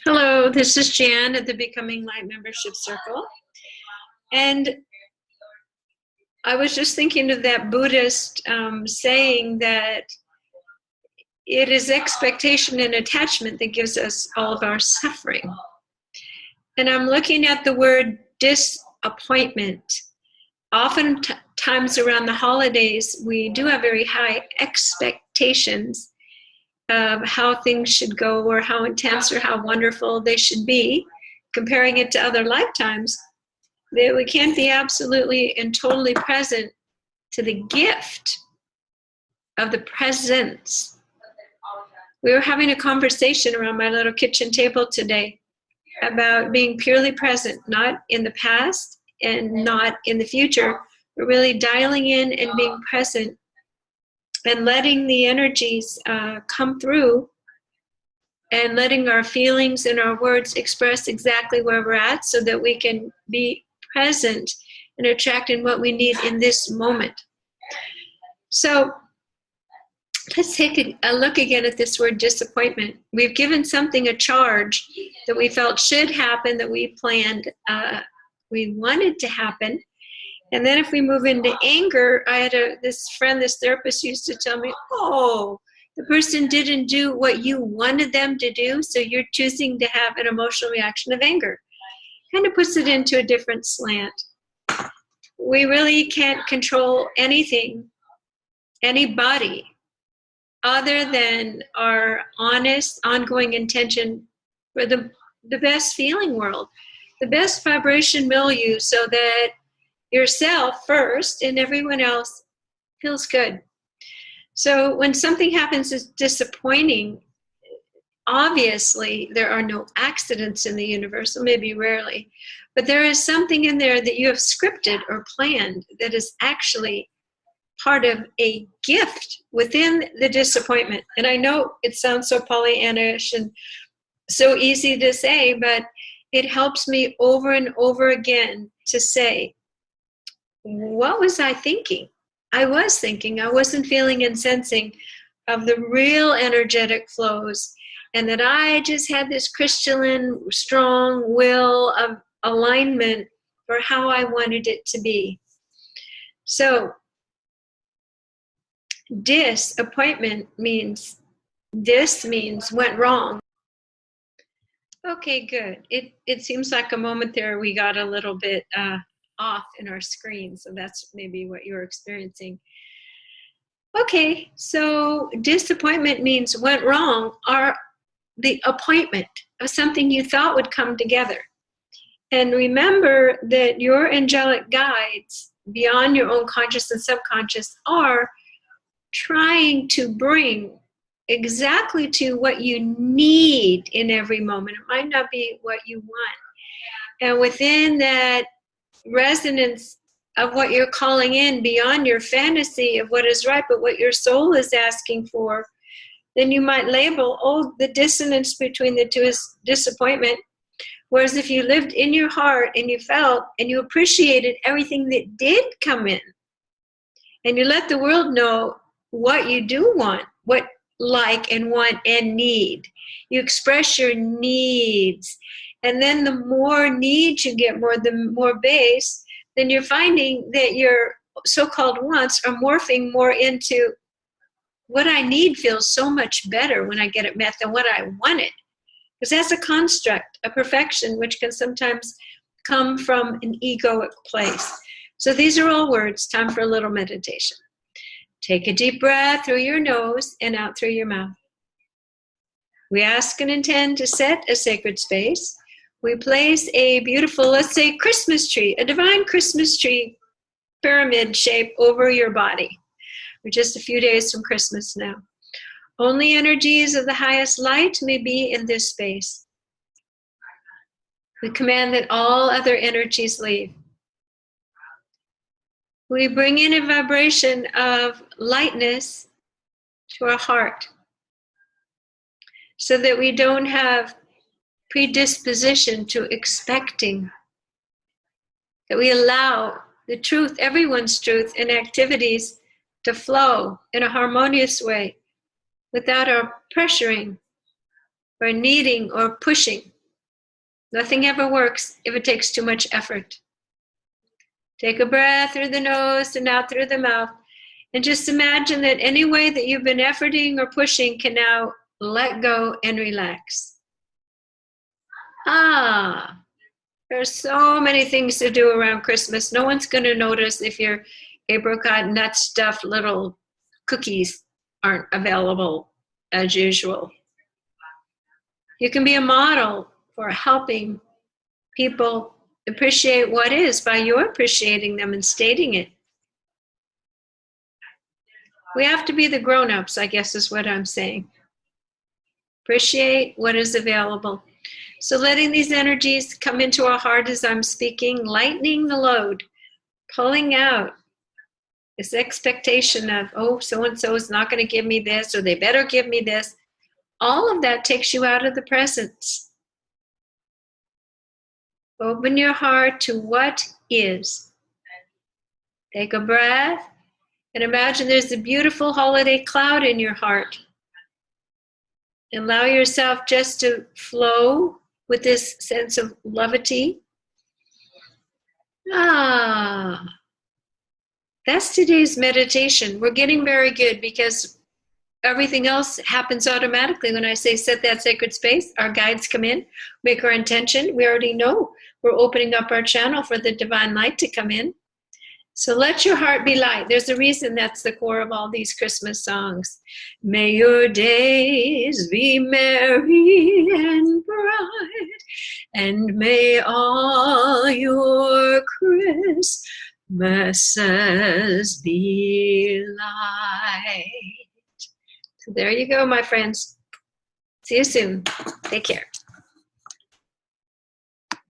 Hello, this is Jan at the Becoming Light Membership Circle. And I was just thinking of that Buddhist saying that it is expectation and attachment that gives us all of our suffering. And I'm looking at the word disappointment. Oftentimes around the holidays, we do have very high expectations of how things should go or how intense or how wonderful they should be, comparing it to other lifetimes, that we can't be absolutely and totally present to the gift of the presence. We were having a conversation around my little kitchen table today about being purely present, not in the past and not in the future, but really dialing in and being present and letting the energies come through and letting our feelings and our words express exactly where we're at so that we can be present and attracting what we need in this moment. So let's take a look again at this word disappointment. We've given something a charge that we felt should happen, that we planned, we wanted to happen. And then if we move into anger, I had this friend, this therapist used to tell me, oh, the person didn't do what you wanted them to do, so you're choosing to have an emotional reaction of anger. Kind of puts it into a different slant. We really can't control anything, anybody, other than our honest, ongoing intention for the best feeling world, the best vibration milieu, so that yourself first and everyone else feels good. So when something happens that's disappointing, obviously there are no accidents in the universe, or maybe rarely, but there is something in there that you have scripted or planned that is actually part of a gift within the disappointment. And I know it sounds so Pollyannish and so easy to say, but it helps me over and over again to say, what was I thinking? I was thinking, I wasn't feeling and sensing of the real energetic flows, and that I just had this crystalline, strong will of alignment for how I wanted it to be. So, disappointment means, went wrong. Okay, good. It seems like a moment there we got a little bit off in our screen, so that's maybe what you're experiencing. Okay, so disappointment means went wrong, or the appointment of something you thought would come together. And remember that your angelic guides, beyond your own conscious and subconscious, are trying to bring exactly to what you need in every moment. It might not be what you want. And within that resonance of what you're calling in, beyond your fantasy of what is right, but what your soul is asking for, then you might label, oh, the dissonance between the two is disappointment. Whereas if you lived in your heart and you felt and you appreciated everything that did come in, and you let the world know what you do want, what like and want and need, you express your needs. And then the more needs you get, the more base, then you're finding that your so-called wants are morphing more into what I need feels so much better when I get it met than what I wanted. Because that's a construct, a perfection, which can sometimes come from an egoic place. So these are all words. Time for a little meditation. Take a deep breath through your nose and out through your mouth. We ask and intend to set a sacred space. We place a beautiful, let's say, Christmas tree, a divine Christmas tree pyramid shape over your body. We're just a few days from Christmas now. Only energies of the highest light may be in this space. We command that all other energies leave. We bring in a vibration of lightness to our heart so that we don't have predisposition to expecting, that we allow the truth, everyone's truth and activities to flow in a harmonious way without our pressuring or needing or pushing. Nothing ever works if it takes too much effort. Take a breath through the nose and out through the mouth. And just imagine that any way that you've been efforting or pushing can now let go and relax. There's so many things to do around Christmas. No one's going to notice if your apricot nut stuffed little cookies aren't available as usual. You can be a model for helping people appreciate what is by your appreciating them and stating it. We have to be the grown-ups, I guess is what I'm saying. Appreciate what is available. So letting these energies come into our heart as I'm speaking, lightening the load, pulling out this expectation of, oh, so-and-so is not going to give me this, or they better give me this. All of that takes you out of the presence. Open your heart to what is. Take a breath and imagine there's a beautiful holiday cloud in your heart. Allow yourself just to flow with this sense of levity. That's today's meditation. We're getting very good because everything else happens automatically. When I say set that sacred space, our guides come in, make our intention. We already know we're opening up our channel for the divine light to come in. So let your heart be light. There's a reason that's the core of all these Christmas songs. May your days be merry and bright, and may all your Christmases be light. So there you go, my friends. See you soon. Take care.